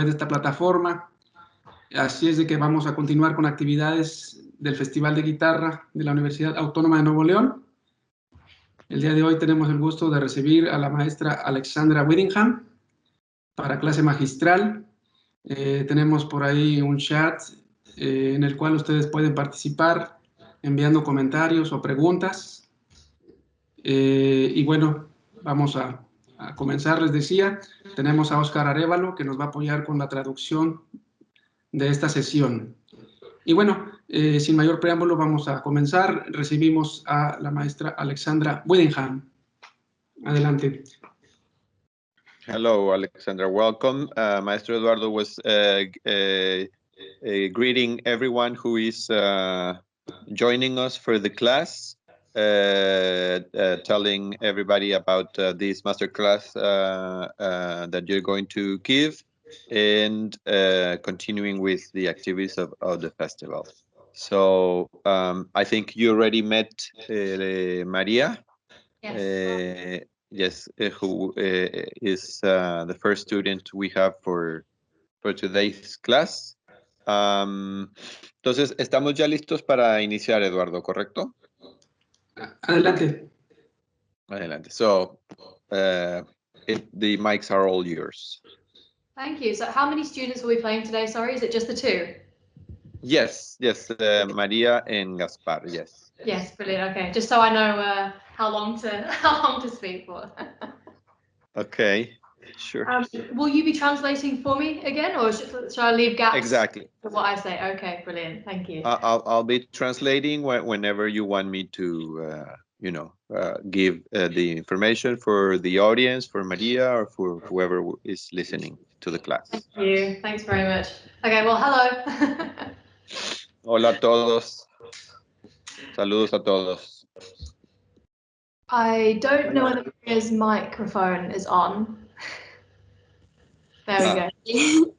de esta plataforma. Así es de que vamos a continuar con actividades del Festival de Guitarra de la Universidad Autónoma de Nuevo León. El día de hoy tenemos el gusto de recibir a la maestra Alexandra Whittingham para clase magistral. Tenemos por ahí un chat en el cual ustedes pueden participar enviando comentarios o preguntas. Y bueno, vamos a comenzar. Les decía, tenemos a Óscar Arévalo que nos va a apoyar con la traducción de esta sesión. Y bueno, sin mayor preámbulo vamos a comenzar. Recibimos a la maestra Alexandra Whittingham. Adelante. Hello, Alexandra. Welcome. Maestro Eduardo was greeting everyone who is joining us for the class, telling everybody about this master class that you're going to give, and continuing with the activities of the festival. So I think you already met Maria. Yes. Yes, who is the first student we have for today's class. Entonces, estamos ya listos para iniciar, Eduardo, ¿correcto? Adelante. Adelante. So, the mics are all yours. Thank you. So how many students are we playing today? Sorry, is it just the two? Yes, Maria and Gaspar, yes. Yes, brilliant. Okay, just so I know how long to speak for. Okay, sure. Will you be translating for me again, or should I leave gaps? Exactly. For what I say. Okay, brilliant. Thank you. I'll be translating whenever you want me to, give the information for the audience, for Maria, or for whoever is listening to the class. Thank you. Thanks very much. Okay, well, hello. Hola a todos. Saludos a todos. I don't know whether Maria's microphone is on. There we go.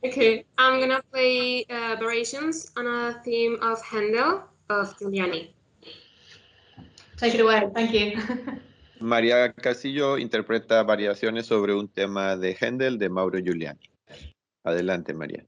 Okay, I'm gonna play variations on a theme of Handel of Giuliani. Take it away. Thank you. María Castillo interpreta variaciones sobre un tema de Händel de Mauro Giuliani. Adelante, María.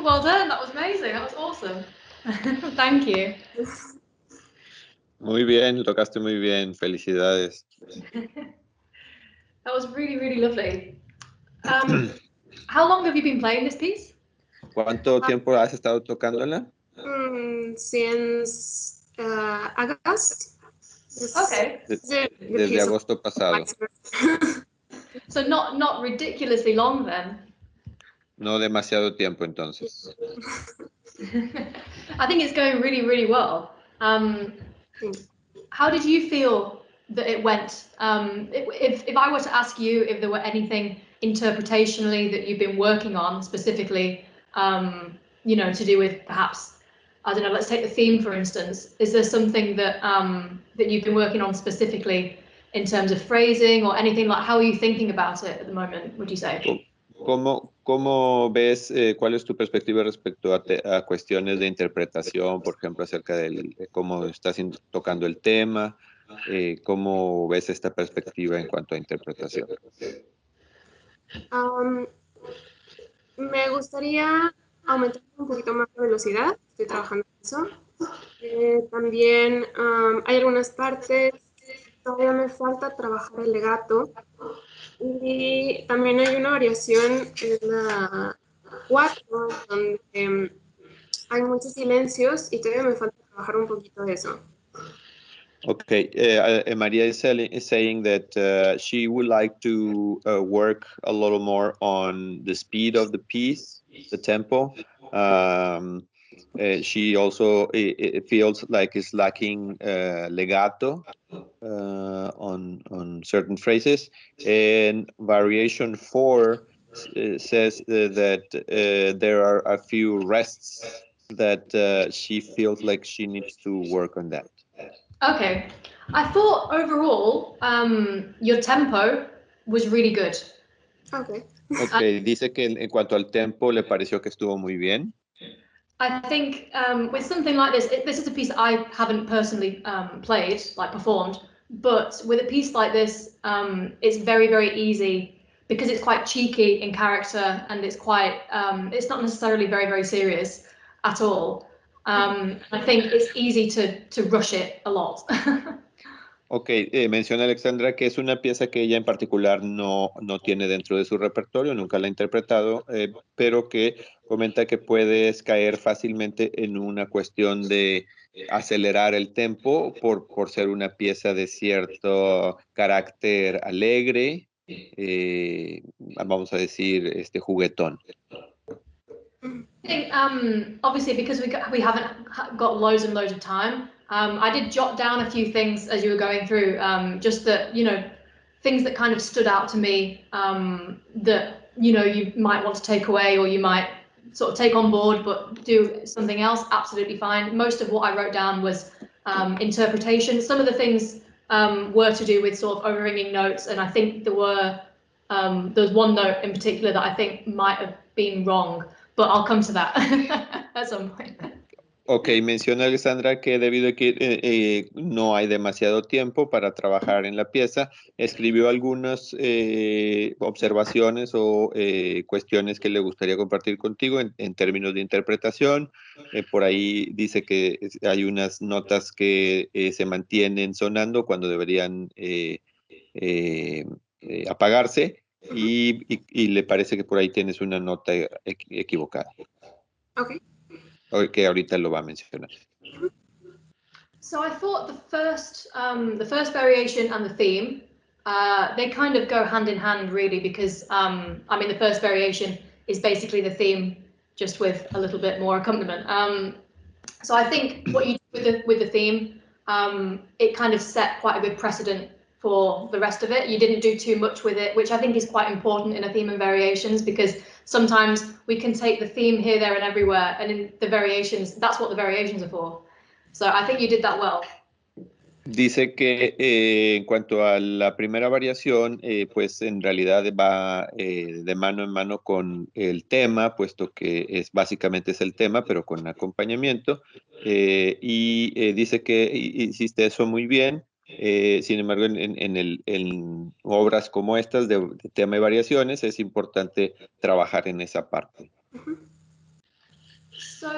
Well done, that was amazing, that was awesome. Thank you. Muy bien, lo tocaste muy bien. Felicidades. That was really, really lovely. How long have you been playing this piece? ¿Cuánto tiempo has estado tocándola? Since August. Okay. Desde agosto pasado. So not ridiculously long then. No demasiado tiempo entonces. I think it's going really, really well. How did you feel that it went? If I were to ask you if there were anything interpretationally that you've been working on specifically, you know, to do with perhaps, I don't know, let's take the theme for instance. Is there something that that you've been working on specifically in terms of phrasing or anything like? How are you thinking about it at the moment, would you say? ¿Cómo ves, cuál es tu perspectiva respecto a cuestiones de interpretación, por ejemplo, acerca de cómo estás tocando el tema? ¿Cómo ves esta perspectiva en cuanto a interpretación? Me gustaría aumentar un poquito más la velocidad, estoy trabajando en eso. También hay algunas partes, todavía me falta trabajar el legato. Y también hay una variación en la 4, donde hay muchos silencios y todavía me falta trabajar un poquito de eso. Okay, Maria is saying that she would like to work a little more on the speed of the piece, the tempo. She also feels like it's lacking legato on certain phrases. And variation 4 says that there are a few rests that she feels like she needs to work on that. Okay, I thought overall your tempo was really good. Okay. Okay, dice que en cuanto al tempo le pareció que estuvo muy bien. I think with something like this, this is a piece I haven't personally played, like performed, but with a piece like this, it's very, very easy because it's quite cheeky in character and it's quite, it's not necessarily very, very serious at all. I think it's easy to rush it a lot. Ok, menciona Alexandra que es una pieza que ella en particular no tiene dentro de su repertorio, nunca la ha interpretado, pero que comenta que puedes caer fácilmente en una cuestión de acelerar el tempo por ser una pieza de cierto carácter alegre, vamos a decir, juguetón. I think, obviously, because we haven't got loads and loads of time, I did jot down a few things as you were going through, just that, you know, things that kind of stood out to me that, you know, you might want to take away or you might sort of take on board, but do something else, absolutely fine. Most of what I wrote down was interpretation. Some of the things were to do with sort of overringing notes, and I think there was one note in particular that I think might have been wrong. But I'll come to that at some point. Ok, menciona Alexandra que debido a que no hay demasiado tiempo para trabajar en la pieza, escribió algunas observaciones o cuestiones que le gustaría compartir contigo en términos de interpretación. Por ahí dice que hay unas notas que se mantienen sonando cuando deberían apagarse. Y le parece que por ahí tienes una nota equivocada. Okay. Que ahorita lo va a mencionar. So I thought the first variation and the theme, they kind of go hand in hand really, because I mean the first variation is basically the theme just with a little bit more accompaniment. So I think what you did with the theme, it kind of set quite a good precedent for the rest of it. You didn't do too much with it, which I think is quite important in a theme and variations, because sometimes we can take the theme here, there, and everywhere, and in the variations, that's what the variations are for. So I think you did that well. Dice que en cuanto a la primera variación, pues en realidad va de mano en mano con el tema, puesto que básicamente es el tema, pero con acompañamiento, y dice que hiciste eso muy bien. Sin embargo, en obras como estas de tema y variaciones es importante trabajar en esa parte. So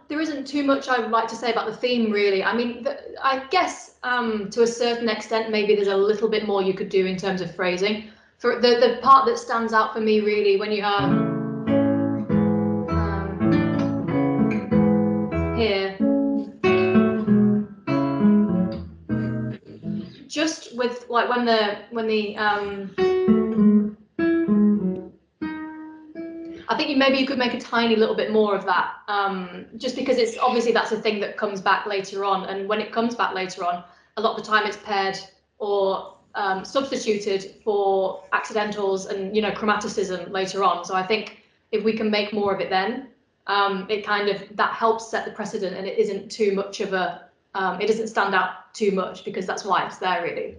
there isn't too much I would like to say about the theme, really. I mean, I guess to a certain extent, maybe there's a little bit more you could do in terms of phrasing, for the part that stands out for me really when you here, just with like when the I think maybe you could make a tiny little bit more of that, just because it's obviously that's a thing that comes back later on, and when it comes back later on, a lot of the time it's paired or substituted for accidentals and, you know, chromaticism later on. So I think if we can make more of it then, it kind of, that helps set the precedent, and it isn't too much of a, it doesn't stand out too much, because that's why it's there really.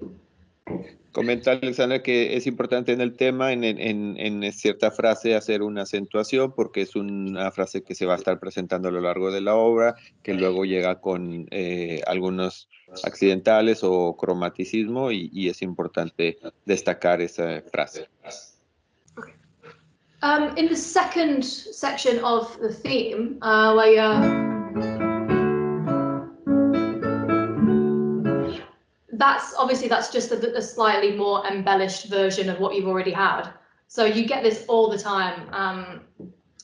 Comenta Alexandra que es importante en el tema, en cierta frase, hacer una acentuación, porque es una frase que se va a estar presentando a lo largo de la obra, que luego llega con algunos accidentales o cromaticismo, y es importante destacar esa frase. In the second section of the theme, where that's just a slightly more embellished version of what you've already had. So you get this all the time,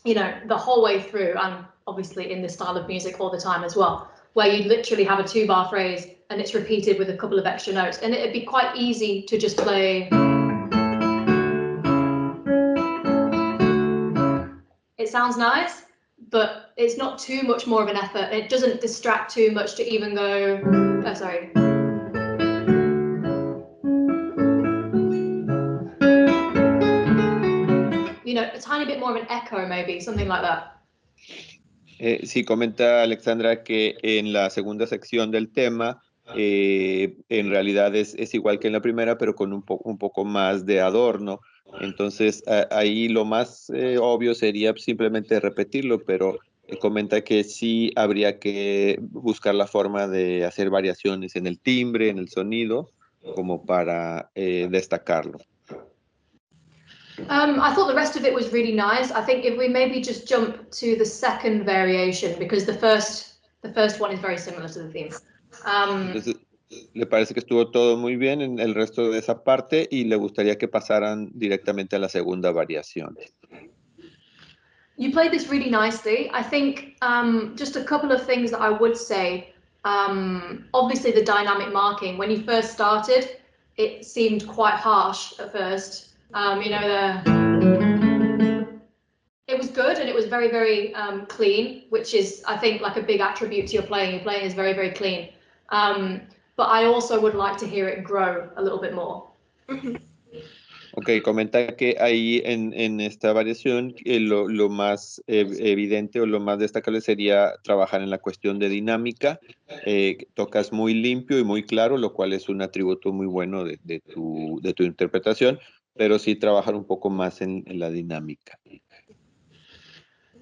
you know, the whole way through, and obviously in this style of music all the time as well, where you literally have a 2-bar phrase and it's repeated with a couple of extra notes, and it'd be quite easy to just play. It sounds nice, but it's not too much more of an effort. It doesn't distract too much to even go, oh, sorry. You know, a tiny bit more of an echo, maybe, something like that. Sí, comenta Alexandra que en la segunda sección del tema, en realidad es igual que en la primera, pero con un poco más de adorno. Entonces, ahí lo más obvio sería simplemente repetirlo, pero comenta que sí habría que buscar la forma de hacer variaciones en el timbre, en el sonido, como para destacarlo. I thought the rest of it was really nice. I think if we maybe just jump to the second variation, because the first one is very similar to the theme. Entonces, le parece que estuvo todo muy bien en el resto de esa parte, y le gustaría que pasaran directamente a la segunda variación. You played this really nicely. I think just a couple of things that I would say. Obviously, the dynamic marking, when you first started, it seemed quite harsh at first. You know, it was good, and it was very, very clean, which is, I think, like a big attribute to your playing. Your playing is very, very clean. But I also would like to hear it grow a little bit more. Ok, comenta que ahí en esta variación lo más evidente o lo más destacable sería trabajar en la cuestión de dinámica. Tocas muy limpio y muy claro, lo cual es un atributo muy bueno de tu interpretación, pero sí trabajar un poco más en la dinámica.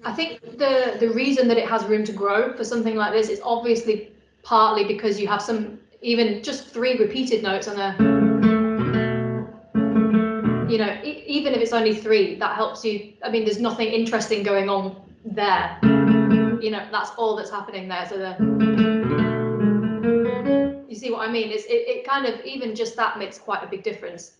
I think the reason that it has room to grow for something like this is obviously partly because you have some, even just 3 repeated notes on a, you know, even if it's only 3, that helps you. I mean, there's nothing interesting going on there. You know, that's all that's happening there. So you see what I mean? It kind of, even just that makes quite a big difference.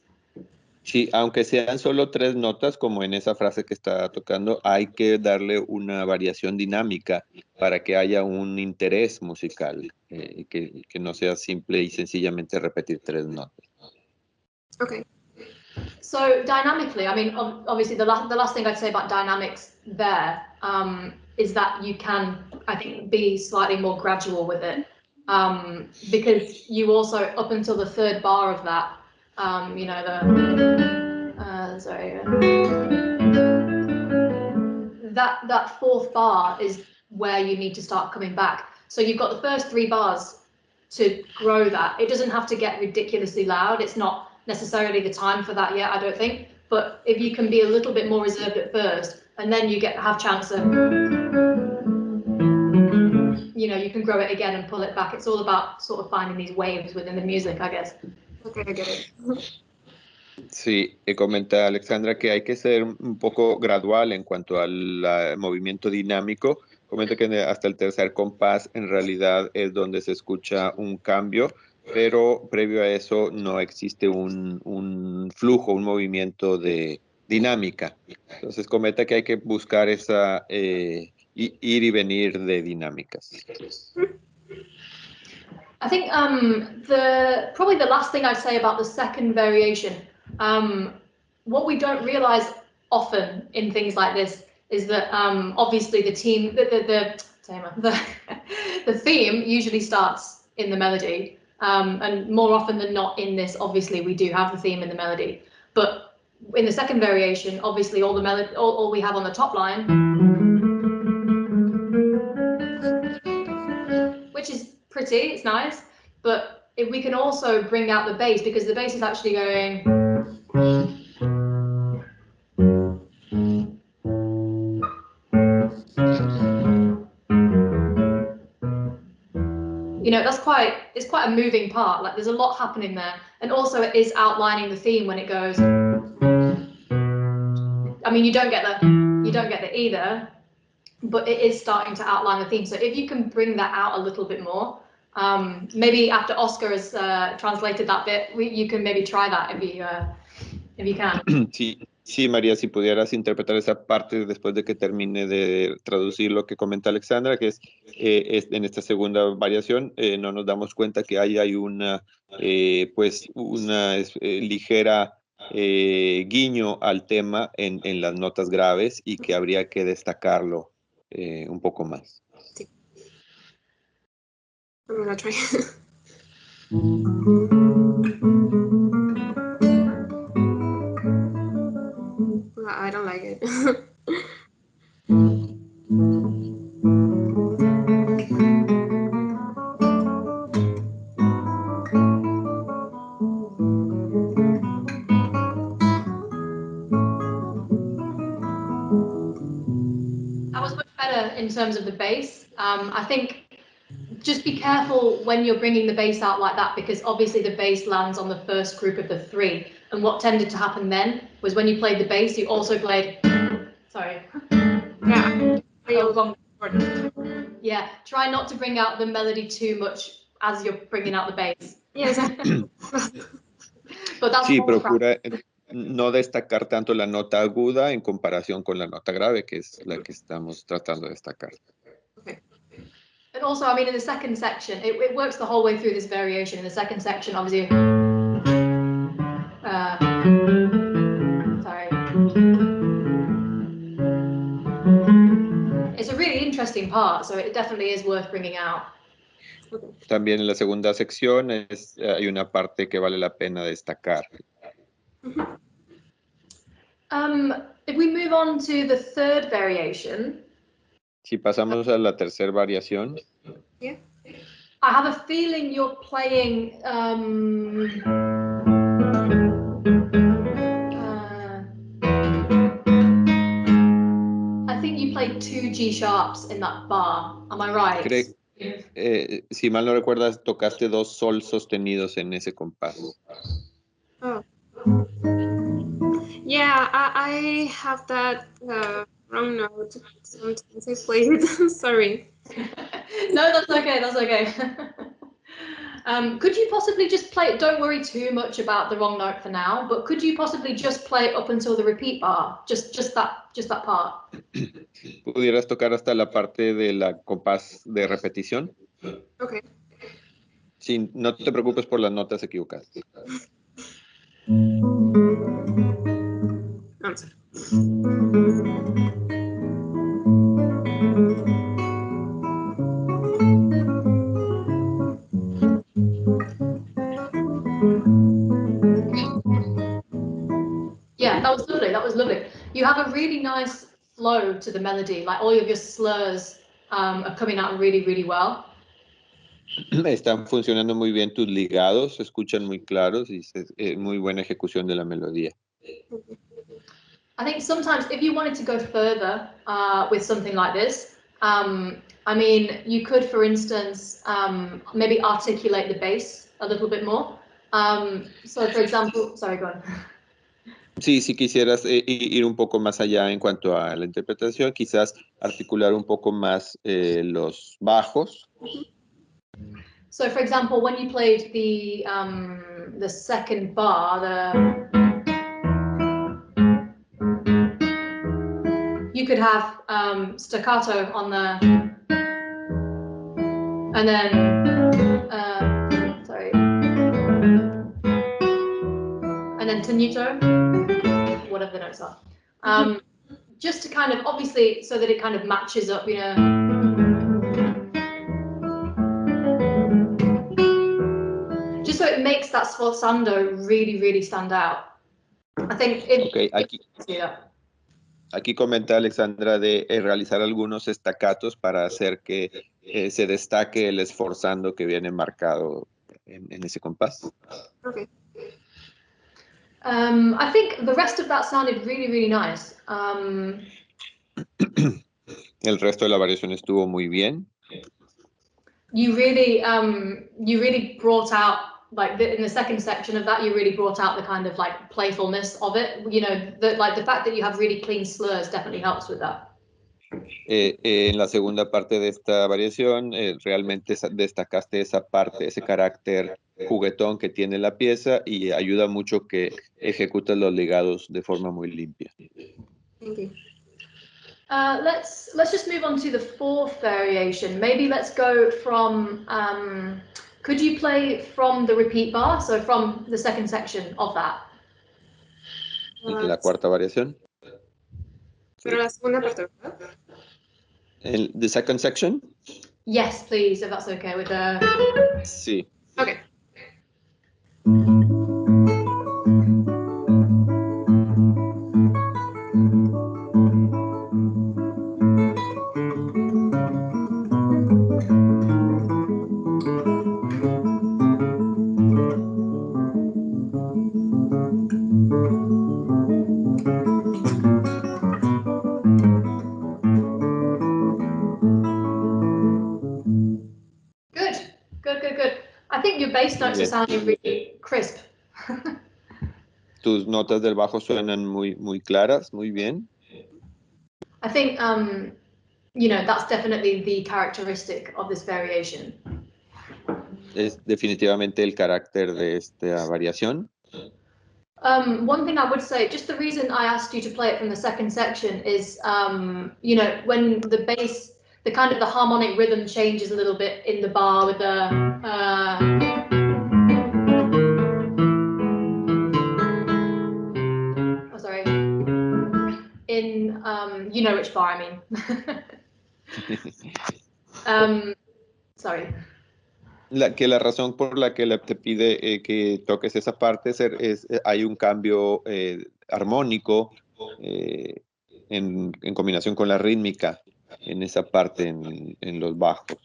Sí, aunque sean solo 3 notas, como en esa frase que está tocando, hay que darle una variación dinámica para que haya un interés musical, que no sea simple y sencillamente repetir 3 notas. Okay. So dynamically, I mean, obviously the last thing I'd say about dynamics there is that you can, I think, be slightly more gradual with it, because you also, up until the 3rd bar of that, you know, that 4th bar is where you need to start coming back. So you've got the first 3 bars to grow that. It doesn't have to get ridiculously loud. It's not necessarily the time for that yet, I don't think. But if you can be a little bit more reserved at first, and then you have chance of, you know, you can grow it again and pull it back. It's all about sort of finding these waves within the music, I guess. Okay, I get it. Sí, comenta Alexandra que hay que ser un poco gradual en cuanto al movimiento dinámico. Comenta que hasta el 3er compás en realidad es donde se escucha un cambio, pero previo a eso no existe un flujo, un movimiento de dinámica. Entonces comenta que hay que buscar esa ir y venir de dinámicas. I think probably the last thing I'd say about the second variation, what we don't realize often in things like this is that obviously the theme usually starts in the melody, and more often than not in this, obviously we do have the theme in the melody, but in the second variation, obviously all we have on the top line, which is pretty, it's nice, but if we can also bring out the bass, because the bass is actually going, you know, it's quite a moving part, like there's a lot happening there, and also it is outlining the theme when it goes, I mean, you don't get the either, but it is starting to outline the theme. So if you can bring that out a little bit more, maybe after Oscar has translated that bit, you can maybe try that if you can. Sí, María, si pudieras interpretar esa parte después de que termine de traducir lo que comenta Alexandra, que es en esta segunda variación, no nos damos cuenta que hay una ligera guiño al tema en las notas graves y que habría que destacarlo un poco más. Sí. I'm gonna try. I don't like it. That was much better in terms of the bass. I think just be careful when you're bringing the bass out like that, because obviously the bass lands on the first group of the three. And what tended to happen then was when you played the bass, you also played, sorry. Yeah. Oh, wrong chord. Yeah, try not to bring out the melody too much as you're bringing out the bass. Yes. But that's Sí, procura no destacar tanto la nota aguda en comparación con la nota grave, que es la que estamos tratando de destacar. Okay. And also, I mean, in the second section, it works the whole way through this variation. In the second section, obviously, sorry. It's a really interesting part, so it definitely is worth bringing out. También en la segunda sección hay una parte que vale la pena destacar. If we move on to the third variation. Si pasamos a la tercera variación. Yeah. I have a feeling you're playing I think you played 2 G sharps in that bar. Am I right? Si mal no recuerdas, tocaste 2 sol sostenidos en ese compás. Oh. Yeah, I have that wrong note. Sometimes I play it. Sorry. No, that's okay. That's okay. Could you possibly just play it? Don't worry too much about the wrong note for now, but could you possibly just play it up until the repeat bar? Just that part. ¿Pudieras tocar hasta la parte de la compás de repetición? Okay. Sí, no te preocupes por las notas equivocadas. I'm sorry. Yeah, that was lovely. That was lovely. You have a really nice flow to the melody. Like all of your slurs are coming out really, really well. Están funcionando muy bien tus ligados, se escuchan muy claros y muy buena ejecución de la melodía. I think sometimes if you wanted to go further with something like this, I mean, you could, for instance, maybe articulate the bass a little bit more. So, for example, sorry, go on. Sí, si quisieras ir un poco más allá en cuanto a la interpretación, quizás articular un poco más los bajos. So for example, when you played the second bar, you could have staccato on the, and then sorry, and then tenuto, whatever the notes are, just to kind of, obviously, so that it kind of matches up, you know. Just so it makes that sforzando really, really stand out. I think aquí comenta Alexandra de realizar algunos estacatos para hacer que se destaque el esforzando que viene marcado en ese compás. Okay. I think the rest of that sounded really, really nice. El resto de la variación estuvo muy bien. You really brought out, like in the second section of that, you really brought out the kind of like playfulness of it. You know, like the fact that you have really clean slurs definitely helps with that. En la segunda parte de esta variación, realmente destacaste esa parte, ese carácter juguetón que tiene la pieza y ayuda mucho que ejecutes los ligados de forma muy limpia. Thank you. Let's just move on to the fourth variation. Maybe let's go from, could you play from the repeat bar, so from the second section of that? La cuarta variación. Pero la segunda parte, ¿verdad? The second section? Yes, please, if that's okay with the... Sí. Okay. Good. I think your bass notes are sounding really crisp. Tus notas del bajo suenan muy claras, muy bien. I think, you know, that's definitely the characteristic of this variation. Es definitivamente el carácter de esta variación. One thing I would say, just the reason I asked you to play it from the second section is, you know, when the bass, the kind of the harmonic rhythm changes a little bit in the bar with the, oh, sorry, in, you know which bar I mean. Sorry. La razón por la que te pide que toques esa parte hay un cambio armónico en combinación con la rítmica en esa parte en los bajos.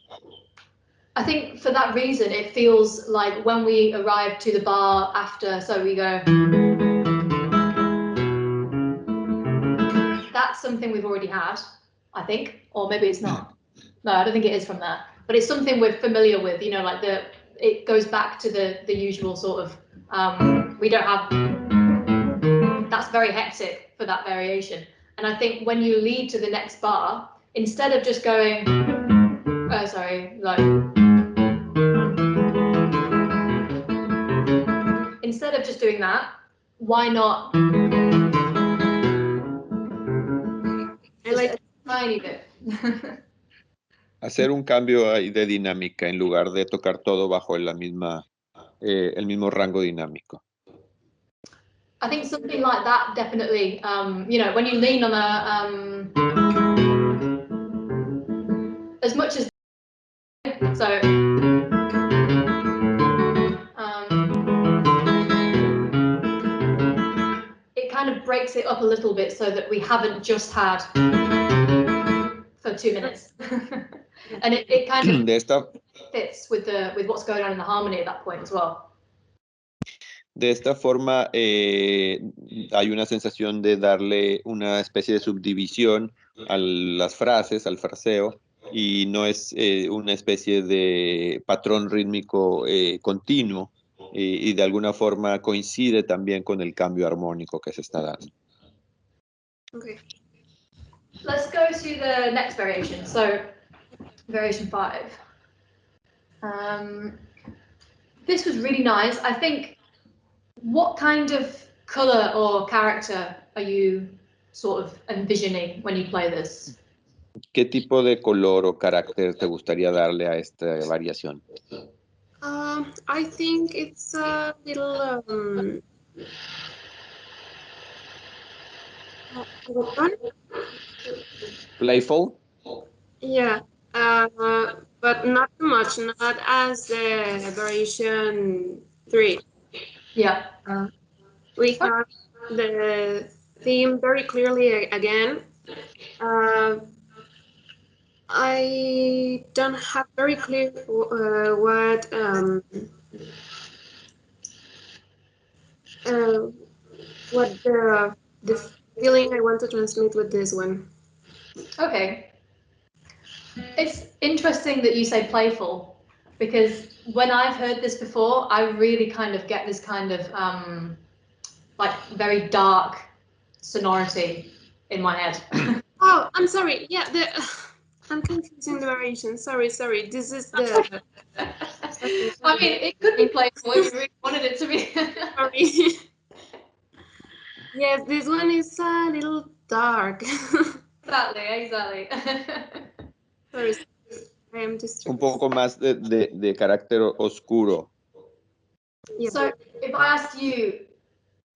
I think for that reason it feels like when we arrive to the bar after, so we go, that's something we've already had, I think, or maybe it's not. No, I don't think it is from there. But it's something we're familiar with, you know, like it goes back to the usual sort of, we don't have, that's very hectic for that variation. And I think when you lead to the next bar, instead of just going, instead of just doing that, why not? I like a tiny bit. Hacer un cambio ahí de dinámica en lugar de tocar todo bajo el mismo rango dinámico. I think something like that definitely, you know, when you lean on as much as, so, it kind of breaks it up a little bit so that we haven't just had for 2 minutes. And it kind of fits with what's going on in the harmony at that point as well. De esta forma hay una sensación de darle una especie de subdivisión a las frases, al fraseo, y no es una especie de patrón rítmico continuo y de alguna forma coincide también con el cambio armónico que se está dando. Okay. Let's go to the next variation. So, variation 5. This was really nice. I think, what kind of color or character are you sort of envisioning when you play this? ¿Qué tipo de color o carácter te gustaría darle a esta variación? I think it's a little Playful. yeah, but not too much, not as the variation 3. Yeah. We have the theme very clearly again. I don't have very clear what the feeling I want to transmit with this one. Okay. It's interesting that you say playful, because when I've heard this before, I really kind of get this kind of like very dark sonority in my head. Oh, I'm sorry. Yeah, I'm confusing the variation. Sorry. This is the. I mean, it could be playful if you really wanted it to be. Sorry. Yes, this one is a little dark. Exactly. Sorry, I am Un distracted. poco más de carácter oscuro. Yeah. So if I asked you,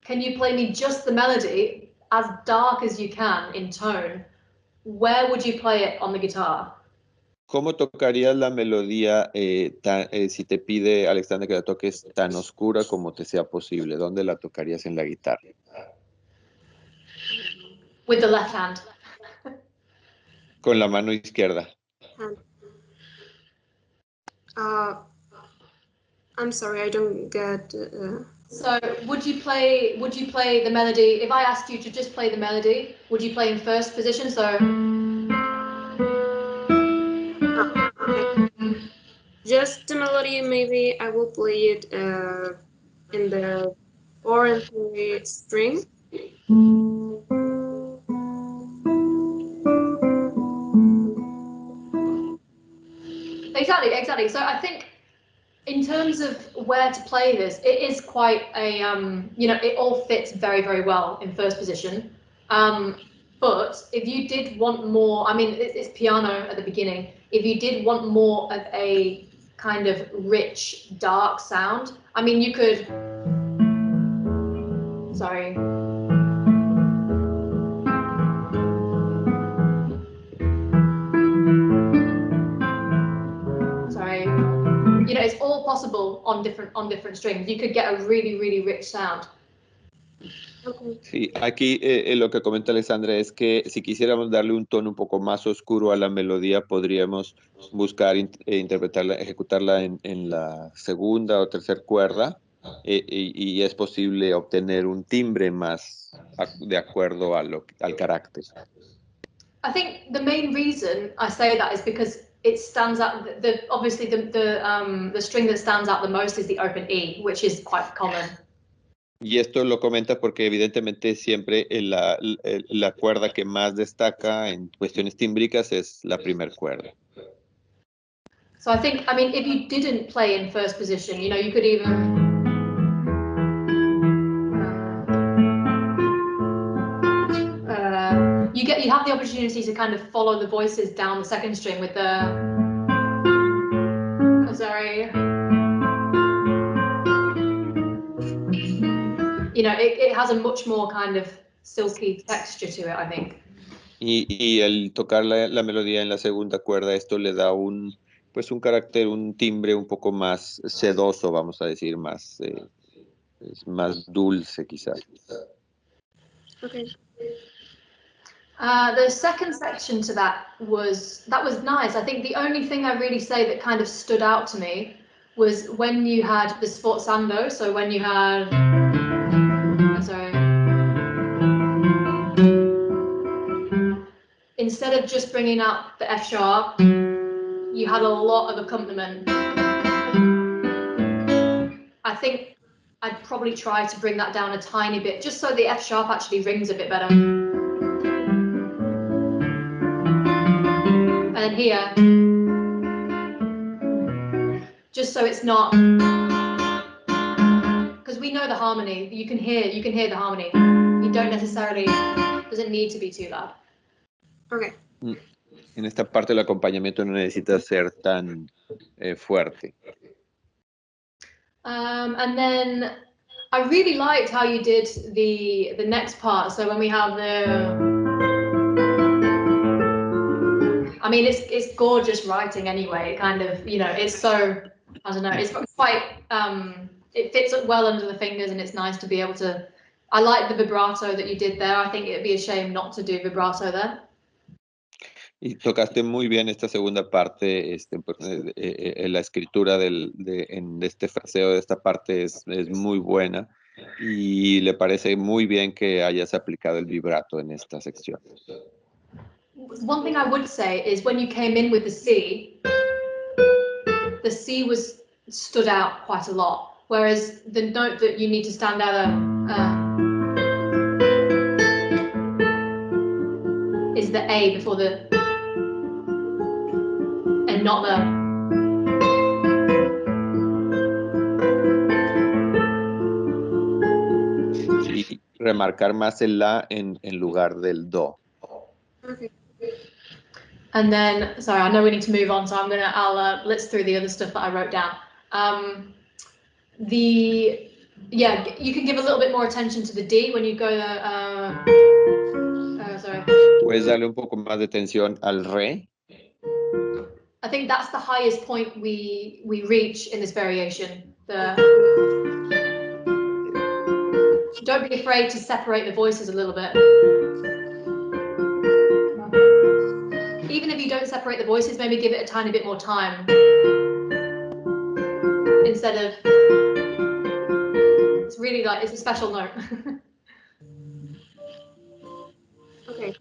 can you play me just the melody as dark as you can in tone, where would you play it on the guitar? ¿Cómo tocarías la melodía si te pide Alexandra que la toques tan oscura como te sea posible? ¿Dónde la tocarías en la guitarra? With the left hand. Con la mano izquierda. I'm sorry, I don't get. So would you play the melody, if I asked you to just play the melody, would you play in first position? So Just the melody, maybe I will play it in the 4 and 3 string. Exactly. So I think in terms of where to play this, it is quite a, it all fits very, very well in first position. But if you did want more, I mean, it's piano at the beginning. If you did want more of a kind of rich, dark sound, I mean, you could, sorry. It's all possible on different strings. You could get a really, really rich sound. Sí, aquí lo que comenta Alexandra es que si quisiéramos darle un tono un poco más oscuro a la melodía, podríamos buscar interpretarla, ejecutarla en la segunda o tercera cuerda y es posible obtener un timbre más de acuerdo al carácter. I think the main reason I say that is because it stands out. Obviously the string that stands out the most is the open E, which is quite common. Y esto lo comenta porque evidentemente siempre la cuerda que más destaca en cuestiones tímbricas es la primera cuerda. So I think, I mean, if you didn't play in first position, you could even. You have the opportunity to kind of follow the voices down the second string with the. Oh, sorry. It has a much more kind of silky texture to it, I think. Y al tocar la melodía en la segunda cuerda, esto le da un carácter, un timbre un poco más sedoso, vamos a decir, más dulce quizás. Okay. The second section to that was nice. I think the only thing I really say that kind of stood out to me was when you had the sforzando. So when you had, instead of just bringing out the F sharp, you had a lot of accompaniment. I think I'd probably try to bring that down a tiny bit, just so the F sharp actually rings a bit better. And then here, so it's not, because we know the harmony. You can hear the harmony. You don't necessarily, doesn't need to be too loud. Okay. En esta parte el acompañamiento no necesita ser tan fuerte. And then I really liked how you did the next part. So when we have I mean, it's gorgeous writing anyway. Kind of, you know, it's so, I don't know, it's quite, it fits well under the fingers, and it's nice to be able to. I like the vibrato that you did there. I think it'd be a shame not to do vibrato there. Y tocaste muy bien esta segunda parte, la escritura en este fraseo de esta parte es muy buena y le parece muy bien que hayas aplicado el vibrato en esta sección. One thing I would say is when you came in with the C stood out quite a lot, whereas the note that you need to stand out is the A before the, and not the. Y remarcar más el La en lugar del Do. Okay. And then, sorry, I know we need to move on, so I'll blitz through the other stuff that I wrote down. Yeah, you can give a little bit more attention to the D when you go. Sorry. Puedes darle un poco más de atención al Re. I think that's the highest point we reach in this variation. Don't be afraid to separate the voices a little bit. Even if you don't separate the voices, maybe give it a tiny bit more time. Instead of, it's really like, it's a special note. Okay.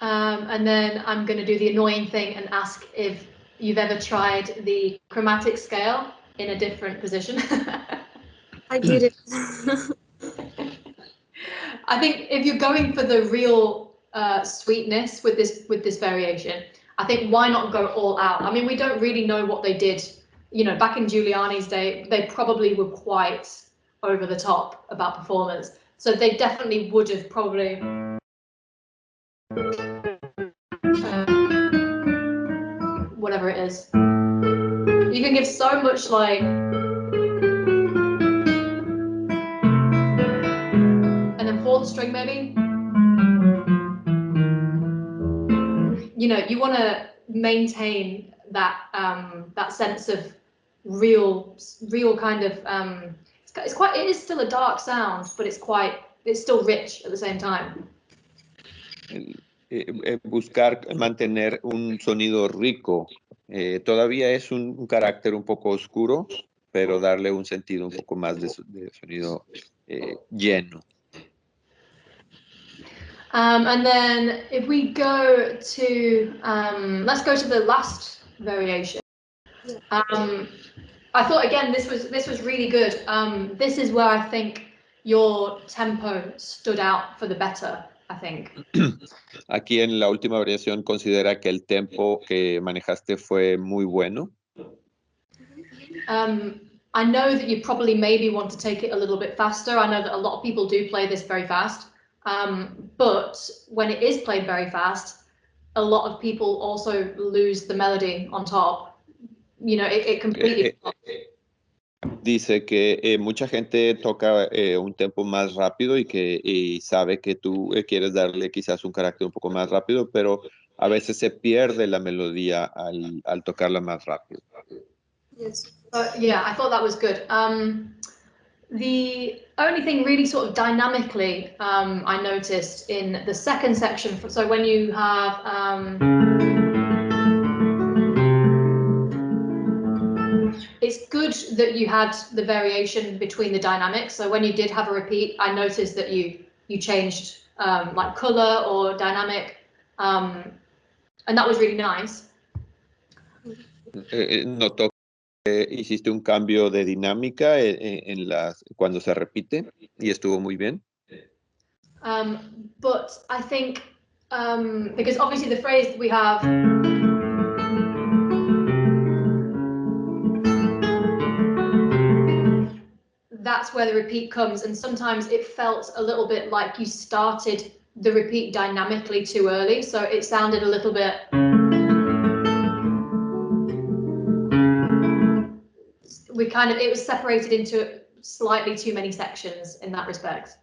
And then I'm going to do the annoying thing and ask if you've ever tried the chromatic scale in a different position. I did it. I think if you're going for the real sweetness with this variation, I think why not go all out? I mean, we don't really know what they did. You know, back in Giuliani's day, they probably were quite over the top about performance. So they definitely would have probably whatever it is. You can give so much like and then fourth string maybe. You know, you want to maintain that that sense of real kind of it is still a dark sound, but it's still rich at the same time. Buscar mantener un sonido rico. Todavía es un carácter un poco oscuro, pero darle un sentido un poco más de sonido lleno. And then if we go to, let's go to the last variation. I thought again this was really good. This is where I think your tempo stood out for the better, I think. Aquí en la última variación considera que el tempo que manejaste fue muy bueno. I know that you probably maybe want to take it a little bit faster. I know that a lot of people do play this very fast. But when it is played very fast, a lot of people also lose the melody on top. You know, it completely. Dice que mucha gente toca un tempo más rápido y sabe que tú quieres darle quizás un carácter un poco más rápido, pero a veces se pierde la melodía al tocarla más rápido. Yes. Yeah, I thought that was good. The only thing really sort of dynamically I noticed in the second section, so when you have it's good that you had the variation between the dynamics. So when you did have a repeat, I noticed that you changed like color or dynamic, and that was really nice. Notó que hiciste un cambio de dinámica cuando se repite y estuvo muy bien. But I think because obviously the phrase that we have that's where the repeat comes, and sometimes it felt a little bit like you started the repeat dynamically too early, so it sounded a little bit. It was separated into slightly too many sections in that respect.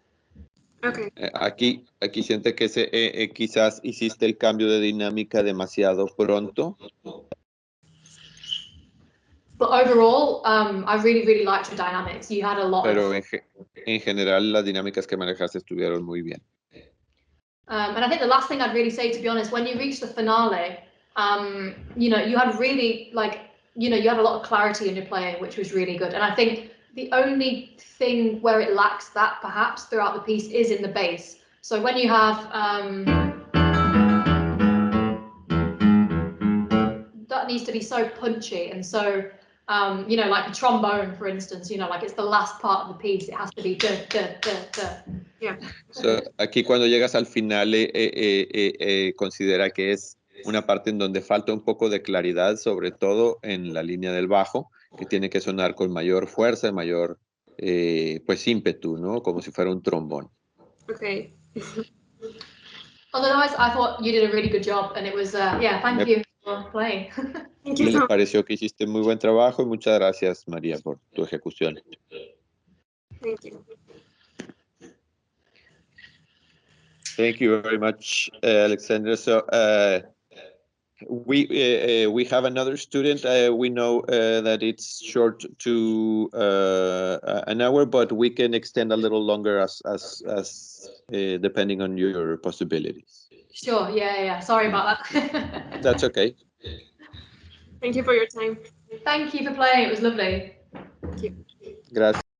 Okay. Aquí siente que quizás hiciste el cambio de dinámica demasiado pronto. But overall, I really, really liked your dynamics. You had a lot Pero of... en general las dinámicas que manejaste estuvieron muy bien. And I think the last thing I'd really say, to be honest, when you reach the finale, you know, you had really, like, you know, you had a lot of clarity in your playing, which was really good. And I think the only thing where it lacks that perhaps throughout the piece is in the bass. So when you have that needs to be so punchy and so you know, like a trombone, for instance, you know, like it's the last part of the piece, it has to be Yeah. So, aquí cuando llegas al final considera que es una parte en donde falta un poco de claridad, sobre todo en la línea del bajo, que tiene que sonar con mayor fuerza, mayor pues ímpetu, ¿no? Como si fuera un trombón. Okay. Otherwise, I thought you did a really good job, and it was yeah, thank you for playing. Thank you so Me much. pareció que hiciste muy buen trabajo y muchas gracias, María, por tu ejecución. Thank you. Thank you very much, Alexandra. So we have another student. We know that it's short to an hour, but we can extend a little longer as depending on your possibilities. Sure, yeah. Sorry about that. That's okay. Thank you for your time. Thank you for playing. It was lovely. Thank you. Gracias.